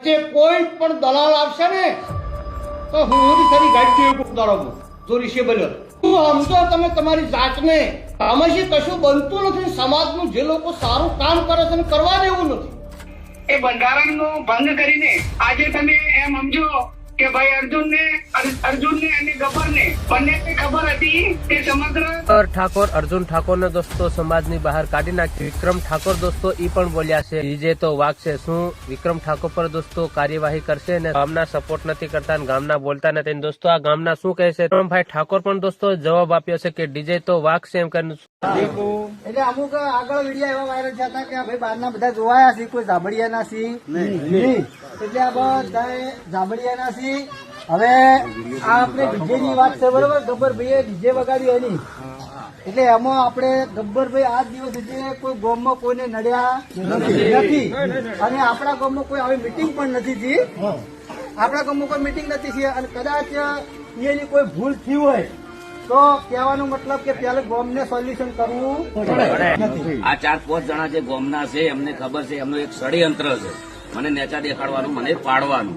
જે કોઈ પણ દલાલ આવશે ને તો હું સારી ગાડી દોડાવું જો રિશેબલ હું સમજો તમે તમારી જાતને આમાંથી કશું બનતું નથી. સમાજનું જે લોકો સારું કામ કરે છે કરવા દેવું નથી. એ બંધારણનો ભંગ કરીને આજે તમે એમ સમજો કે ભાઈ અર્જુનને અને ગબ્બરને બંનેને ખબર હતી કે સમગ્ર ઠાકોર અર્જુન ઠાકોરને દોસ્તો સમાજની બહાર કાઢી નાખી. વિક્રમ ઠાકોર દોસ્તો ઈ પણ બોલ્યા છે ડીજે તો વાગશે. શું વિક્રમ ઠાકોર પર દોસ્તો કાર્યવાહી કરશે ને ગામના સપોર્ટ નથી કરતા ને ગામના બોલતા નથી. દોસ્તો આ ગામના શું કહે છે વિક્રમભાઈ ઠાકોર પણ દોસ્તો જવાબ આપ્યો છે કે ડીજે તો વાગશે એમ કરીને. એટલે અમુક આગળ વિડીયો એવા વાયરલ થયા હતા કે ભાઈ બહારના બધા જોવાયા છે, કોઈ જાબડિયાના સી નહીં. એટલે આ બધા જાબડિયાના સી. હવે આ આપણે ડીજે ની વાત છે બરોબર. ગબ્બરભાઈએ ડીજે વગાડ્યું એની એટલે એમાં આપણે ગબ્બરભાઈ આજ દિવસ સુધી કોઈ ગામમાં કોઈને નડ્યા નથી અને આપણા ગામમાં કોઈ આવી મીટિંગ પણ નથી થઈ. આપણા ગામમાં કોઈ મીટિંગ નથી થઈ અને કદાચ એની કોઈ ભૂલ થઈ હોય તો કહેવાનો મતલબ કે પેલા ગોમને સોલ્યુશન કરવું પડે. આ 4-5 જણા જે ગોમના છે એમને ખબર છે એમનું એક ષડયંત્ર છે મને નેચા દેખાડવાનું, મને પાડવાનું.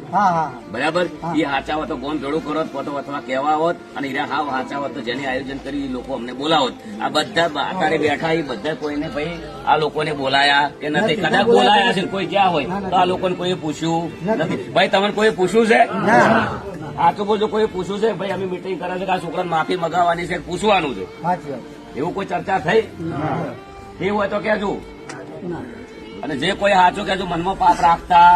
બરાબર. એ હાચા હોત તો ગોમ ભેળું કરો અથવા કહેવા હોત અને હીરા હાવ હાચા હોત તો જેને આયોજન કરી એ લોકો અમને બોલાવોત. આ બધા અત્યારે બેઠા એ બધા કોઈને ભાઈ આ લોકોને બોલાયા કે નથી? કદાચ બોલાયા છે કોઈ જ્યાં હોય તો આ લોકોને કોઈ પૂછ્યું નથી. ભાઈ તમને કોઈ પૂછ્યું છે? આ તો બોલજો કોઈ પૂછ્યું છે ભાઈ અમે મીટિંગ કરે છે કે આ છોકરાને માફી મગાવવાની છે પૂછવાનું છે એવું કોઈ ચર્ચા થઈ? એ હોય તો કેજો. અને જે કોઈ સાચું કેજો મનમાં પાપ રાખતા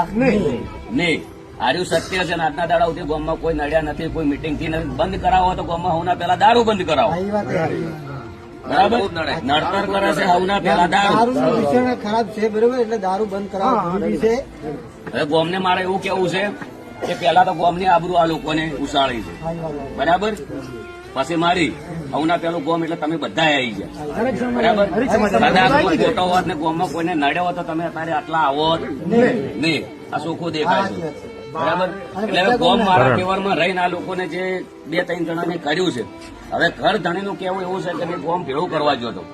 નહીં. આર્યું સત્ય છે. આજના દાડા સુધી ગામમાં કોઈ નડ્યા નથી, કોઈ મીટિંગ થી નથી. બંધ કરાવો તો ગામમાં હવના પેલા દારૂ બંધ કરાવો. બરાબર. નડતર કરે છે હવના પેલા દારૂ ખરાબ છે બરોબર. એટલે દારૂ બંધ કરાવવું છે. હવે ગામને મારે એવું કેવું છે કે પેલા તો ગામની આબરૂ આ લોકોને ઉછાળી છે. બરાબર. પછી મારી હવના પેલું ગોમ એટલે તમે બધા આવી ગયા. બરાબર. કદાચ કોઈ ખોટો હોત ને ગોમમાં કોઈને નડ્યો હોત તો તમે અત્યારે આટલા આવો નહીં. આ ચોખ્ખું દેખાય છે. બરાબર. એટલે ગોમ મારા કેવરમાં રહીને આ લોકોને જે 2-3 જણાને કર્યું છે. હવે ઘર ધણીનું કેવું એવું છે કે મેં ગોમ ભેળું કરવા ગયો હતો,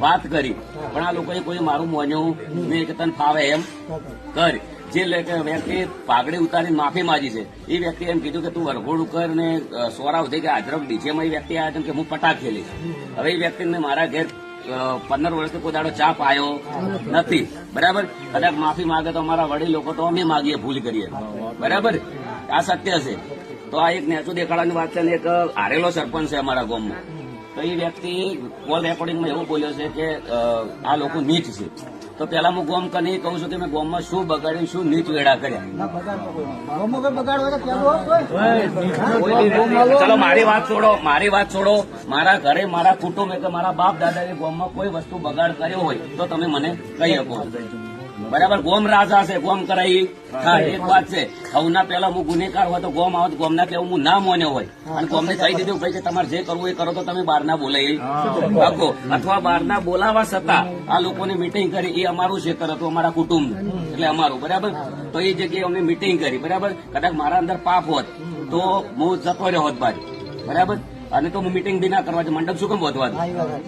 વાત કરી પણ આ લોકોએ કોઈ મારું મોન્યું મેં કે તને ફાવે એમ કર. જે વ્યક્તિ પાઘડી ઉતારીને માફી માંગી છે એ વ્યક્તિ એમ કીધું કે તું વરઘોડું કર ને સોરાવ થઈ કે હાજર ડીજેમાં એ વ્યક્તિ આવ્યા કે હું પટાક ખેલીશ. હવે એ વ્યક્તિને મારા ઘેર 15 વર્ષથી કોઈ દાડો ચા પાયો નથી. બરાબર. કદાચ માફી માંગે તો અમારા વડીલ લોકો તો અમે માગીએ, ભૂલ કરીએ. બરાબર. આ સત્ય છે. તો આ એક નેચું દેખાડાની વાત છે ને એક હારેલો સરપંચ છે અમારા ગામમાં. તો એ વ્યક્તિ કોલ રેકોર્ડિંગમાં એવું બોલ્યો છે કે આ લોકો નીચ છે. તો પેલા હું ગોમ કને કહું છું કે મેં ગોમમાં શું બગાડ્યું, શું નીચ વેડા કર્યા. ચલો મારી વાત છોડો. મારા ઘરે મારા કુટુંબ કે મારા બાપ દાદાએ ગોમમાં કોઈ વસ્તુ બગાડ કર્યો હોય તો તમે મને કહી શકો. બરાબર. ગોમ રાજા છે, ગોમ કરાઈ. હા, એક વાત છે. હવના પેલા હું ગુનેગાર હોય તો ગોમ આવત ગોમના કેવું હું ના મોન્યો હોય અને ગોમને કહી દીધું ભાઈ કે તમારે જે કરવું એ કરો તો તમે બહારના બોલાવી શકો. અથવા બહારના બોલાવા છતાં આ લોકોની મીટિંગ કરી એ અમારું ક્ષેત્ર હતું, અમારા કુટુંબ એટલે અમારું. બરાબર. તો એ જગ્યાએ અમને મીટિંગ કરી. બરાબર. કદાચ મારા અંદર પાપ હોત તો હું જતો રહ્યો હોત બાજુ. બરાબર. અને તો હું મીટિંગ બી ના કરવા મંડપ શું કેમ વધવા દઉં.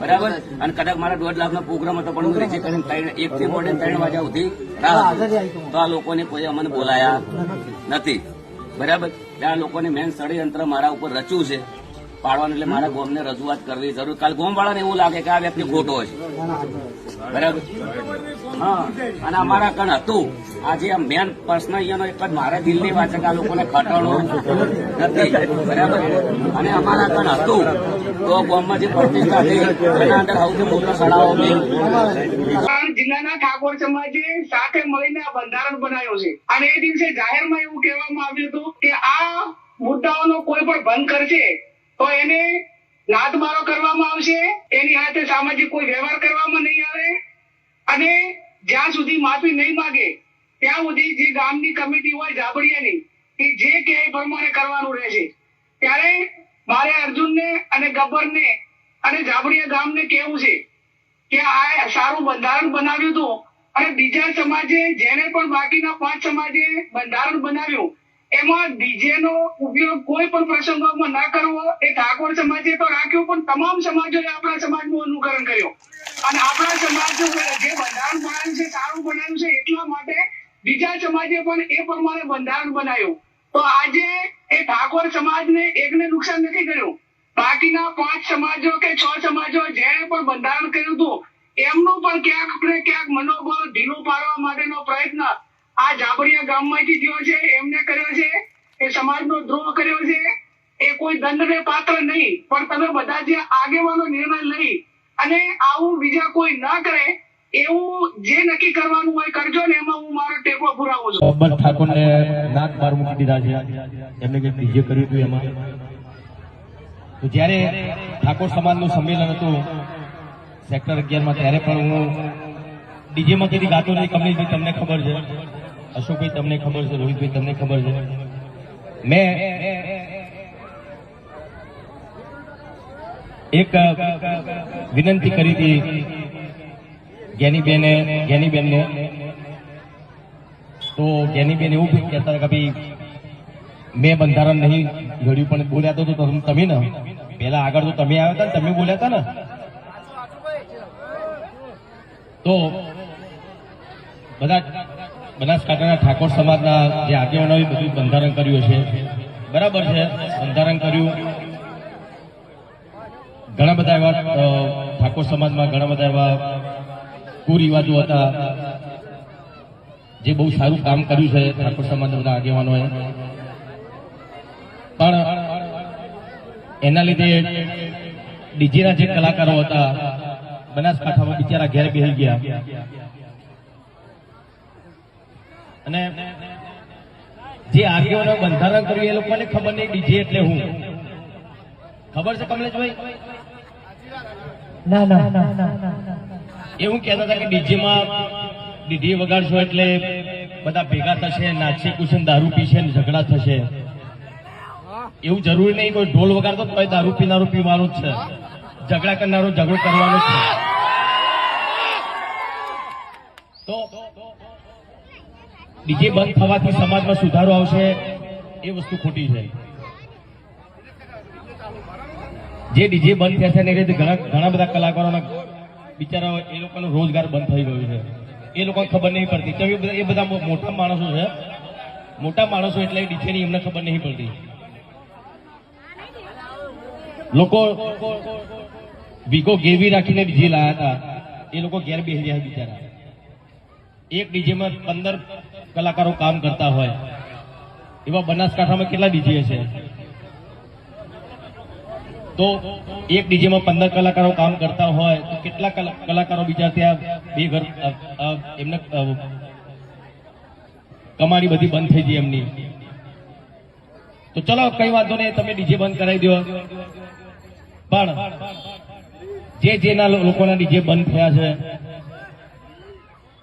બરાબર. અને કદાચ મારા 1.5 લાખનો પ્રોગ્રામ હતો પણ હું રીચે કરીને 1 થી મોડે 3 વાગ્યા સુધી તો આ લોકોને કોઈ અમને બોલાયા નથી. બરાબર. આ લોકોને મેન ષડયંત્ર મારા ઉપર રચ્યું છે પાડવાનું. એટલે મારા ગોમને રજૂઆત કરવી જરૂર. કાલ ગોમ વાળાને એવું લાગે કે આ વ્યક્તિ ખોટો છે. બરાબર. હા. અને અમારા કણ હતું આજે મેન પ્રશ્ન અહીંયાનો એક જ મારા દિલની વાત છે કે આ લોકોને ખટાણો નથી. બરાબર. અને અમારા કણ હતું તો ગામમાં જે પ્રતિષ્ઠા થઈ એના અંદર સૌથી મોટો સડાવો જિલ્લાના ઠાકોર સમાજે સાથે મળીને આ બંધારણ બનાવ્યો છે અને એ દિવસે જાહેરમાં એવું કહેવામાં આવ્યું હતું કે આ મુદ્દાઓનો કોઈ પણ ભંગ કરશે તો એને લાતમારો કરવામાં આવશે, એની સાથે સામાજિક કોઈ વ્યવહાર કરવામાં નહીં આવે અને જ્યાં સુધી માફી નહીં માંગે ત્યાં સુધી જે ગામની કમિટી હોય જાબડિયાની કે જે કે એ પ્રમાણે કરવાનું રહેશે. ત્યારે મારે અર્જુનને અને ગબ્બરને અને જાબડિયા ગામને કહેવું છે કે આ સારું બંધારણ બનાવ્યું હતું અને બીજા સમાજે જેને પણ બાકીના 5 સમાજે બંધારણ બનાવ્યું એમાં ડીજે નો ઉપયોગ કોઈ પણ પ્રસંગોમાં ના કરવો એ ઠાકોર સમાજે તો રાખ્યું પણ તમામ સમાજોએ આપણા સમાજનું અનુકરણ કર્યું અને આપણા સમાજનું જે બંધારણ બનાવ્યું છે સારું બનાવ્યું છે એટલા માટે બીજા સમાજે પણ એ પ્રમાણે બંધારણ બનાવ્યું. તો આજે એ ઠાકોર સમાજને એકને નુકસાન નથી કર્યું. બાકીના 5 સમાજો કે 6 સમાજો જેણે પણ બંધારણ કર્યું હતું એમનું પણ ક્યાંક ને ક્યાંક મનોબળ ઢીલું પાડવા માટેનો પ્રયત્ન આ જાબડિયા ગામમાંથી થયો છે, એમને કર્યો છે. એ સમાજનો દ્રોહ કર્યો છે. એ કોઈ દંડને પાત્ર નહીં, પણ તમે બધા જે આગેવાનો નિર્ણય લઈ અને આવું બીજા કોઈ ન કરે એવું જે નક્કી કરવાનું હોય કરજો ને, એમાં હું મારો ટેકો પુરાવું છું. અકબર ઠાકોરને નાક બહાર મૂકી દીધા છે. એમને કંઈક ડીજે કર્યું હતું એમાં. તો જ્યારે ઠાકોર સમાજનું સંમેલન હતું સેક્ટર 11માં, ત્યારે પણ હું ડીજેમાં કદી ગાતો નહીં. કમલેશભાઈ તમને ખબર છે, અશોકભાઈ તમને ખબર છે, રોહિતભાઈ તમને ખબર છે. મેં એક વિનંતી કરી હતી જ્ઞાનીબેનને. તો જ્ઞાનીબેન એવું કહેતા હતા કે ભાઈ મેં બંધારણ નહીં ઘડ્યું, પણ બોલ્યા તો તમે ને પેલા આગળ તો તમે આવ્યા હતા ને તમે બોલ્યા હતા ને. તો બધા બનાસકાંઠાના ઠાકોર સમાજના જે આગેવાનોએ બધું બંધારણ કર્યું છે, બરાબર છે, બંધારણ કર્યું. ઘણા બધા એવા ઠાકોર સમાજમાં ઘણા બધા એવા કુરિવાજો હતા જે બહુ સારું કામ કર્યું છે ઠાકોર સમાજના બધા આગેવાનોએ. પણ એના લીધે ડીજેના જે કલાકારો હતા બનાસકાંઠામાં બિચારા ઘેર બેસી ગયા. અને જે આગેવાનો બંધારણ કર્યું એ લોકોને ખબર નહીં ડીજે એટલે હું. ખબર છે કમલેશભાઈ? એવું કહેતા હતા કે ડીજે વગાડશો એટલે બધા ભેગા થશે, નાચશે, કુશન, દારૂ પીશે, ઝઘડા થશે. એવું જરૂરી નહીં. કોઈ ઢોલ વગાડતો તો દારૂ પીનારો પીવાનું જ છે, ઝઘડા કરનારો ઝઘડો કરવાનો જ છે. તો ડીજે બંધ થવાથી સમાજમાં સુધારો આવશે એ વસ્તુ ખોટી છે. જે ડીજે બંધ થયા છે ને એ રીતે ઘણા બધા કલાકારોના બિચારા એ લોકોનો રોજગાર બંધ થઈ ગયો છે. એ લોકોને ખબર નહીં પડતી. એ બધા મોટા માણસો છે, મોટા માણસો એટલે ડીજેની એમને ખબર નહીં પડતી. લોકો વીગો ગેરવી રાખીને ડીજે લાયા હતા, એ લોકો ઘેર બેસી રહ્યા બિચારા. એક ડીજેમાં 15 કલાકારો કામ કરતા હોય એવા બનાસકાંઠામાં કેટલા ડીજે છે? તો એક ડીજેમાં 15 કલાકારો કામ કરતા હોય તો કેટલા કલાકારો બીજા ત્યાં બે ઘર એમને કમાણી બધી બંધ થઈ ગઈ એમની. તો ચલો કઈ વાંધો નહીં, તમે ડીજે બંધ કરાવી દો. પણ જેના લોકોના ડીજે બંધ થયા છે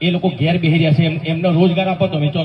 એ લોકો ઘેર બેસી રહ્યા છે, એમનો રોજગાર આપો તમે. ચલો.